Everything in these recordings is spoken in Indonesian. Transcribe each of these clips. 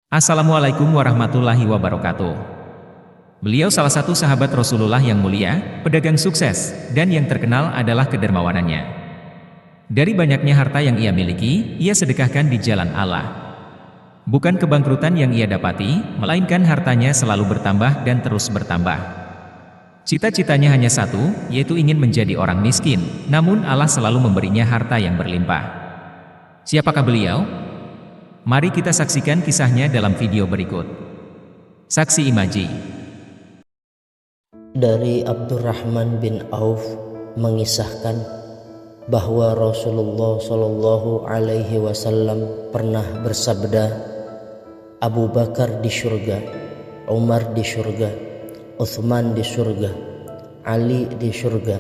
Assalamualaikum warahmatullahi wabarakatuh. Beliau salah satu sahabat Rasulullah yang mulia, pedagang sukses, dan yang terkenal adalah kedermawanannya. Dari banyaknya harta yang ia miliki, ia sedekahkan di jalan Allah. Bukan kebangkrutan yang ia dapati, melainkan hartanya selalu bertambah dan terus bertambah. Cita-citanya hanya satu, yaitu ingin menjadi orang miskin, namun Allah selalu memberinya harta yang berlimpah. Siapakah beliau? Mari kita saksikan kisahnya dalam video berikut. Saksi Imaji. Dari Abdurrahman bin Auf mengisahkan bahwa Rasulullah Shallallahu Alaihi Wasallam pernah bersabda, Abu Bakar di surga, Umar di surga, Utsman di surga, Ali di surga,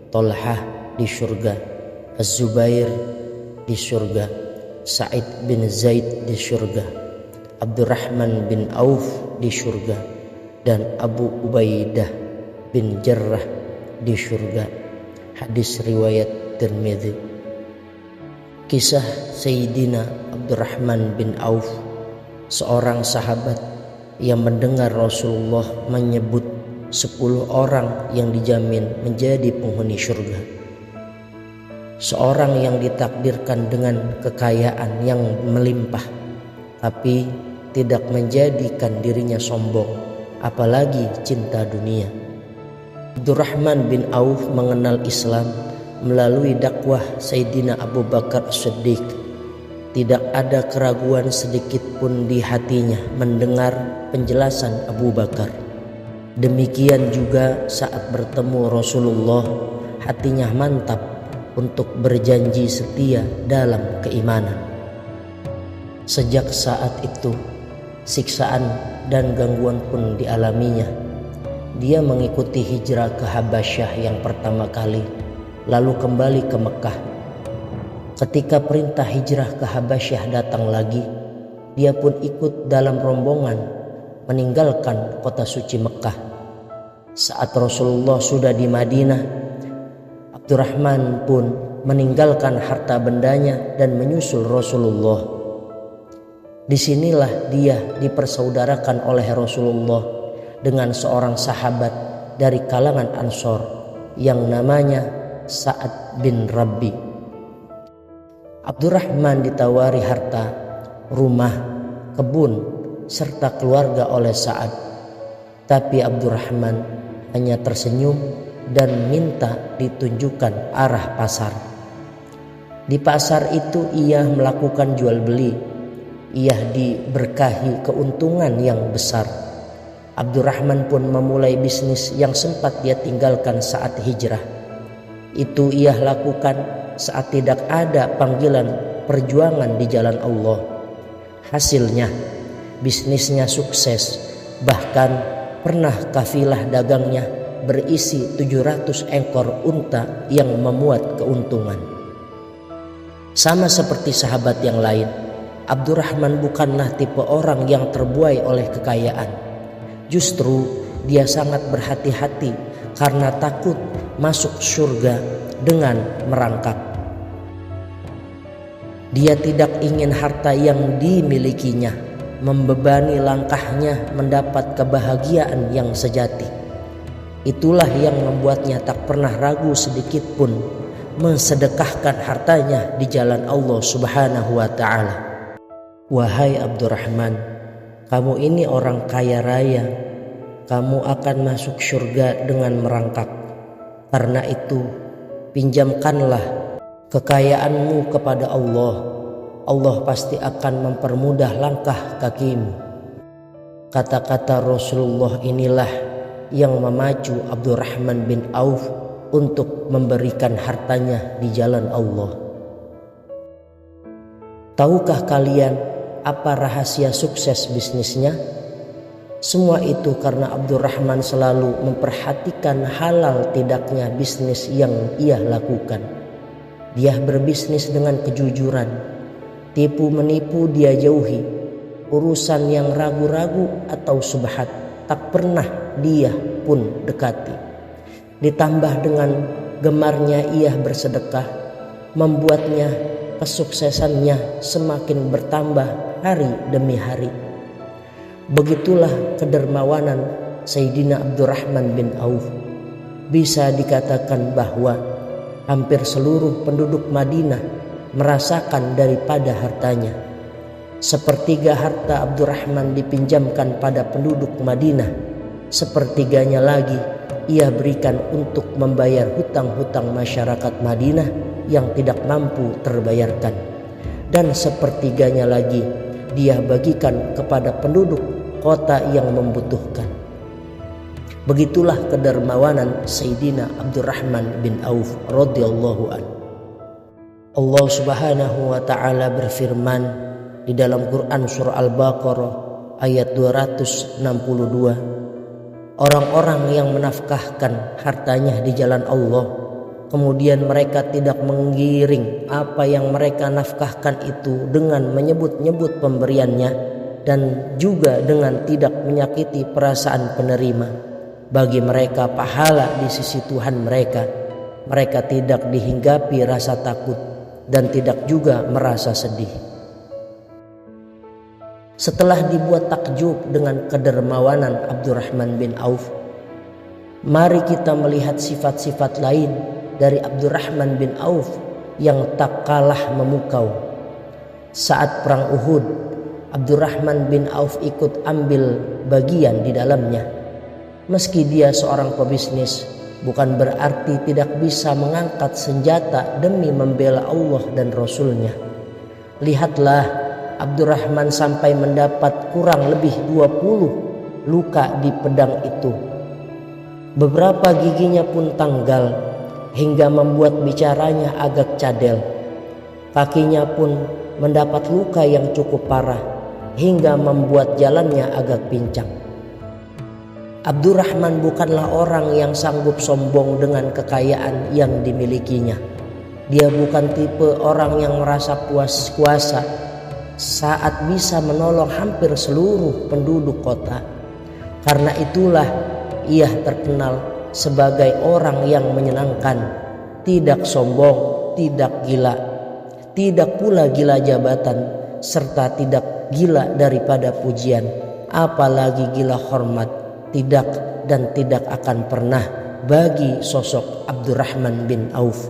Tolhah di surga, Az-Zubair di surga, Sa'id bin Zaid di surga, Abdurrahman bin Auf di surga, dan Abu Ubaidah bin Jarrah di surga. Hadis riwayat Tirmidzi. Kisah Sayyidina Abdurrahman bin Auf, seorang sahabat yang mendengar Rasulullah menyebut 10 orang yang dijamin menjadi penghuni surga. Seorang yang ditakdirkan dengan kekayaan yang melimpah, tapi tidak menjadikan dirinya sombong, apalagi cinta dunia. Abdurrahman bin Auf mengenal Islam melalui dakwah Sayyidina Abu Bakar As-Siddiq. Tidak ada keraguan sedikit pun di hatinya mendengar penjelasan Abu Bakar. Demikian juga saat bertemu Rasulullah, hatinya mantap untuk berjanji setia dalam keimanan. Sejak saat itu, siksaan dan gangguan pun dialaminya. Dia mengikuti hijrah ke Habasyah yang pertama kali, lalu kembali ke Mekah. Ketika perintah hijrah ke Habasyah datang lagi, dia pun ikut dalam rombongan meninggalkan kota suci Mekah. Saat Rasulullah sudah di Madinah, Abdurrahman pun meninggalkan harta bendanya dan menyusul Rasulullah. Disinilah dia dipersaudarakan oleh Rasulullah dengan seorang sahabat dari kalangan Ansor yang namanya Sa'ad bin Rabi. Abdurrahman ditawari harta, rumah, kebun, serta keluarga oleh Sa'ad. Tapi Abdurrahman hanya tersenyum dan minta ditunjukkan arah pasar. Di pasar itu ia melakukan jual beli. Ia diberkahi keuntungan yang besar. Abdurrahman pun memulai bisnis yang sempat dia tinggalkan saat hijrah. Itu ia lakukan saat tidak ada panggilan perjuangan di jalan Allah. Hasilnya, bisnisnya sukses. Bahkan pernah kafilah dagangnya berisi 700 ekor unta yang memuat keuntungan. Sama seperti sahabat yang lain, Abdurrahman bukanlah tipe orang yang terbuai oleh kekayaan. Justru dia sangat berhati-hati karena takut masuk surga dengan merangkak. Dia tidak ingin harta yang dimilikinya membebani langkahnya mendapat kebahagiaan yang sejati. Itulah yang membuatnya tak pernah ragu sedikit pun mensedekahkan hartanya di jalan Allah Subhanahu wa ta'ala. Wahai Abdurrahman, kamu ini orang kaya raya. Kamu akan masuk surga dengan merangkak. Karena itu, pinjamkanlah kekayaanmu kepada Allah. Allah pasti akan mempermudah langkah kakimu. Kata-kata Rasulullah inilah yang memacu Abdurrahman bin Auf untuk memberikan hartanya di jalan Allah. Tahukah kalian apa rahasia sukses bisnisnya? Semua itu karena Abdurrahman selalu memperhatikan halal tidaknya bisnis yang ia lakukan. Dia berbisnis dengan kejujuran. Tipu menipu dia jauhi. Urusan yang ragu-ragu atau subhat tak pernah dia pun dekati. Ditambah dengan gemarnya ia bersedekah, membuatnya kesuksesannya semakin bertambah hari demi hari. Begitulah kedermawanan Sayyidina Abdurrahman bin Auf. Bisa dikatakan bahwa hampir seluruh penduduk Madinah merasakan daripada hartanya. Sepertiga harta Abdurrahman dipinjamkan pada penduduk Madinah, sepertiganya lagi ia berikan untuk membayar hutang-hutang masyarakat Madinah yang tidak mampu terbayarkan, dan sepertiganya lagi dia bagikan kepada penduduk kota yang membutuhkan. Begitulah kedermawanan Sayyidina Abdurrahman bin Auf radhiyallahu anhu. Allah Subhanahu wa taala berfirman di dalam Quran surah Al-Baqarah ayat 262, orang-orang yang menafkahkan hartanya di jalan Allah, kemudian mereka tidak menggiring apa yang mereka nafkahkan itu dengan menyebut-nyebut pemberiannya dan juga dengan tidak menyakiti perasaan penerima. Bagi mereka pahala di sisi Tuhan mereka. Mereka tidak dihinggapi rasa takut dan tidak juga merasa sedih. Setelah dibuat takjub dengan kedermawanan Abdurrahman bin Auf, mari kita melihat sifat-sifat lain dari Abdurrahman bin Auf yang tak kalah memukau. Saat perang Uhud, Abdurrahman bin Auf ikut ambil bagian di dalamnya. Meski dia seorang pebisnis, bukan berarti tidak bisa mengangkat senjata demi membela Allah dan Rasulnya. Lihatlah, Abdurrahman sampai mendapat kurang lebih 20 luka di pedang itu. Beberapa giginya pun tanggal hingga membuat bicaranya agak cadel. Kakinya pun mendapat luka yang cukup parah hingga membuat jalannya agak pincang. Abdurrahman bukanlah orang yang sanggup sombong dengan kekayaan yang dimilikinya. Dia bukan tipe orang yang merasa puas kuasa saat bisa menolong hampir seluruh penduduk kota. Karena itulah ia terkenal sebagai orang yang menyenangkan, tidak sombong, tidak gila, tidak pula gila jabatan, serta tidak gila daripada pujian, apalagi gila hormat. Tidak dan tidak akan pernah bagi sosok Abdurrahman bin Auf.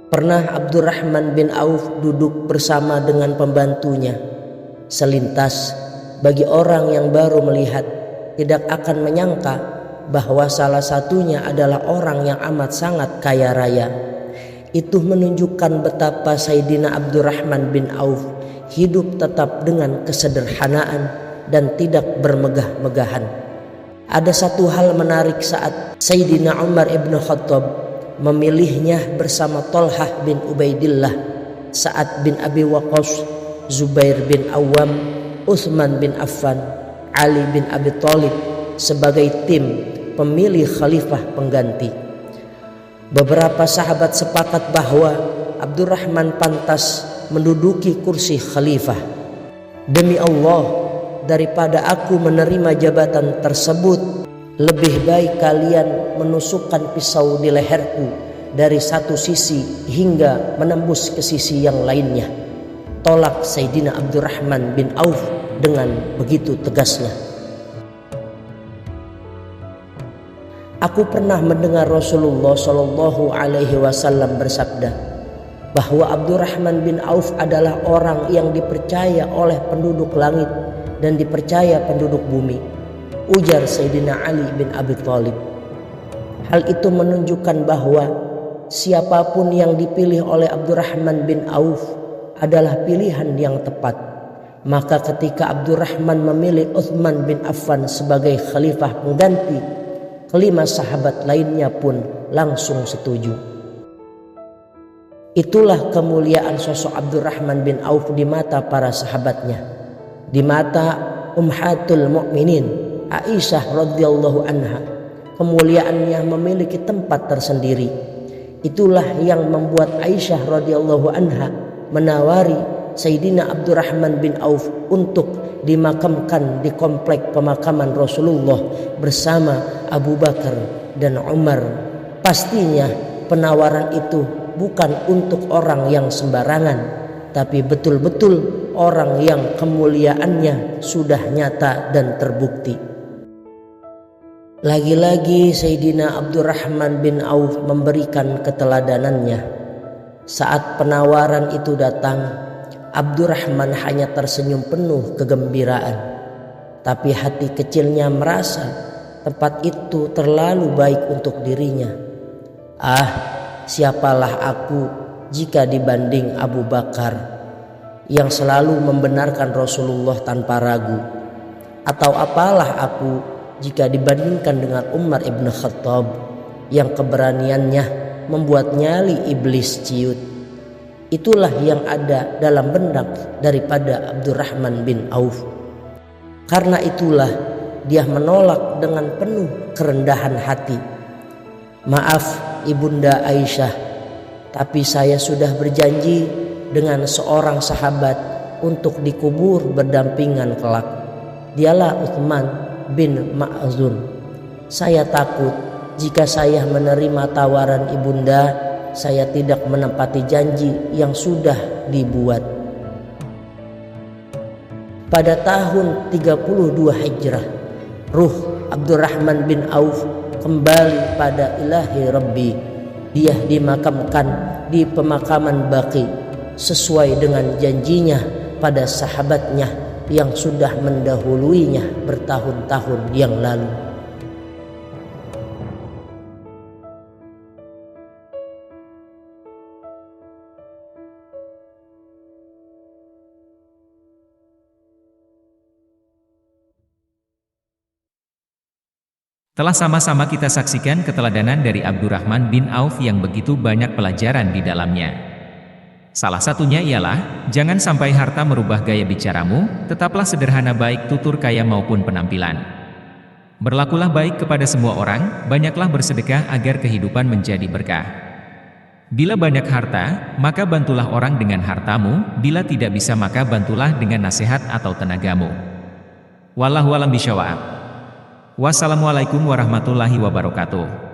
Pernah Abdurrahman bin Auf duduk bersama dengan pembantunya. Selintas bagi orang yang baru melihat tidak akan menyangka bahwa salah satunya adalah orang yang amat sangat kaya raya. Itu menunjukkan betapa Sayyidina Abdurrahman bin Auf hidup tetap dengan kesederhanaan dan tidak bermegah-megahan. Ada satu hal menarik saat Sayyidina Umar ibn Khattab memilihnya bersama Thalhah bin Ubaidillah, Sa'ad bin Abi Waqqas, Zubair bin Awam, Utsman bin Affan, Ali bin Abi Thalib sebagai tim pemilih khalifah pengganti. Beberapa sahabat sepakat bahwa Abdurrahman pantas menduduki kursi khalifah. Demi Allah, daripada aku menerima jabatan tersebut, lebih baik kalian menusukkan pisau di leherku dari satu sisi hingga menembus ke sisi yang lainnya. Tolak Sayyidina Abdurrahman bin Auf dengan begitu tegasnya. Aku pernah mendengar Rasulullah Shallallahu Alaihi Wasallam bersabda bahwa Abdurrahman bin Auf adalah orang yang dipercaya oleh penduduk langit dan dipercaya penduduk bumi. Ujar Sayyidina Ali bin Abi Thalib. Hal itu menunjukkan bahwa siapapun yang dipilih oleh Abdurrahman bin Auf adalah pilihan yang tepat. Maka ketika Abdurrahman memilih Utsman bin Affan sebagai khalifah pengganti, kelima sahabat lainnya pun langsung setuju. Itulah kemuliaan sosok Abdurrahman bin Auf di mata para sahabatnya. Di mata Ummahatul Mukminin Aisyah radhiyallahu anha, kemuliaannya memiliki tempat tersendiri. Itulah yang membuat Aisyah radhiyallahu anha menawari Sayyidina Abdurrahman bin Auf untuk dimakamkan di komplek pemakaman Rasulullah bersama Abu Bakar dan Umar. Pastinya penawaran itu bukan untuk orang yang sembarangan, tapi betul-betul orang yang kemuliaannya sudah nyata dan terbukti. Lagi-lagi Sayyidina Abdurrahman bin Auf memberikan keteladanannya. Saat penawaran itu datang, Abdurrahman hanya tersenyum penuh kegembiraan. Tapi hati kecilnya merasa tempat itu terlalu baik untuk dirinya. Siapalah aku jika dibanding Abu Bakar yang selalu membenarkan Rasulullah tanpa ragu? Atau apalah aku jika dibandingkan dengan Umar ibn Khattab yang keberaniannya membuat nyali iblis ciut? Itulah yang ada dalam benak daripada Abdurrahman bin Auf. Karena itulah dia menolak dengan penuh kerendahan hati. Maaf Ibunda Aisyah, tapi saya sudah berjanji dengan seorang sahabat untuk dikubur berdampingan kelak. Dialah Utsman bin Ma'zun. Saya takut jika saya menerima tawaran ibunda, saya tidak menepati janji yang sudah dibuat. Pada tahun 32 Hijrah, ruh Abdurrahman bin Auf kembali pada ilahi Rabbi. Dia dimakamkan di pemakaman Baqi sesuai dengan janjinya pada sahabatnya yang sudah mendahuluinya bertahun-tahun yang lalu. Telah sama-sama kita saksikan keteladanan dari Abdurrahman bin Auf yang begitu banyak pelajaran di dalamnya. Salah satunya ialah, jangan sampai harta merubah gaya bicaramu, tetaplah sederhana baik tutur kaya maupun penampilan. Berlakulah baik kepada semua orang, banyaklah bersedekah agar kehidupan menjadi berkah. Bila banyak harta, maka bantulah orang dengan hartamu, bila tidak bisa maka bantulah dengan nasihat atau tenagamu. Wallahu a'lam bishawab. Wassalamualaikum warahmatullahi wabarakatuh.